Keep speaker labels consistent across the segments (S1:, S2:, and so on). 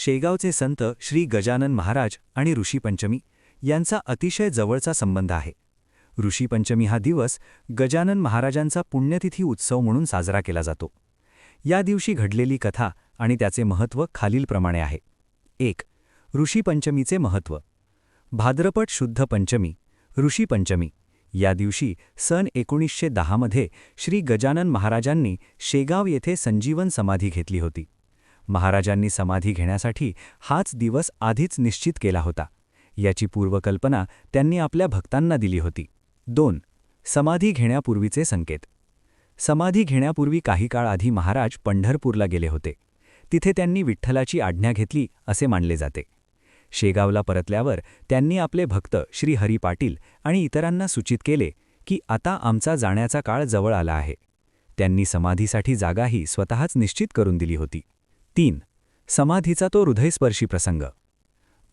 S1: शेगावचे संत श्री गजानन महाराज आणि ऋषीपंचमी यांचा अतिशय जवळचा संबंध आहे. ऋषीपंचमी हा दिवस गजानन महाराजांचा पुण्यतिथी उत्सव म्हणून साजरा केला जातो. या दिवशी घडलेली कथा आणि त्याचे महत्त्व खालीलप्रमाणे आहे. 1. ऋषीपंचमीचे महत्त्व. भाद्रपद शुद्ध पंचमी, ऋषीपंचमी या दिवशी सन 1910 मध्ये श्री गजानन महाराजांनी शेगाव येथे संजीवन समाधी घेतली होती. महाराजांनी समाधी घेण्यासाठी हाच दिवस आधीच निश्चित केला होता. याची पूर्वकल्पना त्यांनी आपल्या भक्तांना दिली होती. 2. समाधी घेण्यापूर्वीचे संकेत. समाधी घेण्यापूर्वी काही काळ आधी महाराज पंढरपूरला गेले होते. तिथे त्यांनी विठ्ठलाची आज्ञा घेतली असे मानले जाते. शेगावला परतल्यावर त्यांनी आपले भक्त श्री हरी पाटील आणि इतरांना सूचित केले की आता आमचा जाण्याचा काळ जवळ आला आहे. त्यांनी समाधीसाठी जागाही स्वतःच निश्चित करून दिली होती. 3. समाधीचा तो हृदयस्पर्शी प्रसंग.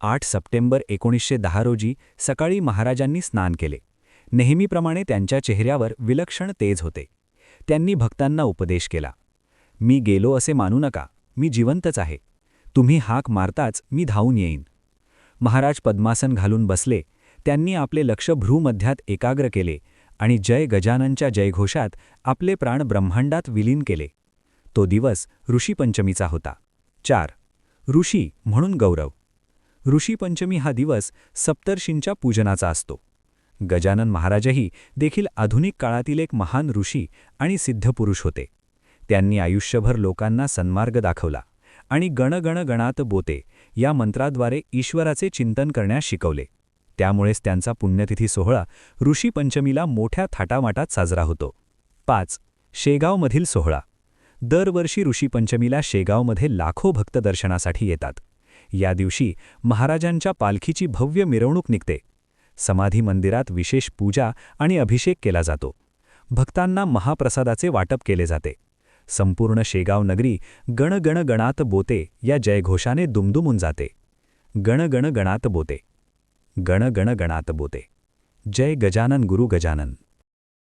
S1: 8 सप्टेंबर 1910 रोजी सकाळी महाराजांनी स्नान केले. नेहमीप्रमाणे त्यांच्या चेहऱ्यावर विलक्षण तेज होते. त्यांनी भक्तांना उपदेश केला. मी गेलो असे मानू नका, मी जिवंतच आहे. तुम्ही हाक मारताच मी धावून येईन. महाराज पद्मासन घालून बसले. त्यांनी आपले लक्ष भ्रूमध्यात एकाग्र केले आणि जय गजाननच्या जयघोषात आपले प्राण ब्रह्मांडात विलीन केले. तो दिवस ऋषीपंचमीचा होता. 4. ऋषी म्हणून गौरव. ऋषीपंचमी हा दिवस सप्तर्षींच्या पूजनाचा असतो. गजानन महाराजही देखील आधुनिक काळातील एक महान ऋषी आणि सिद्धपुरुष होते. त्यांनी आयुष्यभर लोकांना सन्मार्ग दाखवला आणि गण गण गणात बोते या मंत्राद्वारे ईश्वराचे चिंतन करण्यास शिकवले. त्यामुळेच त्यांचा पुण्यतिथी सोहळा ऋषीपंचमीला मोठ्या थाटामाटात साजरा होतो. 5. शेगावमधील सोहळा. दरवर्षी ऋषीपंचमीला शेगावमध्ये लाखो भक्त दर्शनासाठी येतात. या दिवशी महाराजांच्या पालखीची भव्य मिरवणूक निघते. समाधी मंदिरात विशेष पूजा आणि अभिषेक केला जातो. भक्तांना महाप्रसादाचे वाटप केले जाते. संपूर्ण शेगाव नगरी गण गण गणात बोते या जयघोषाने दुमदुमून जाते. गण गण गणात बोते, गण गण गणात बोते. जय गजानन गुरु गजानन.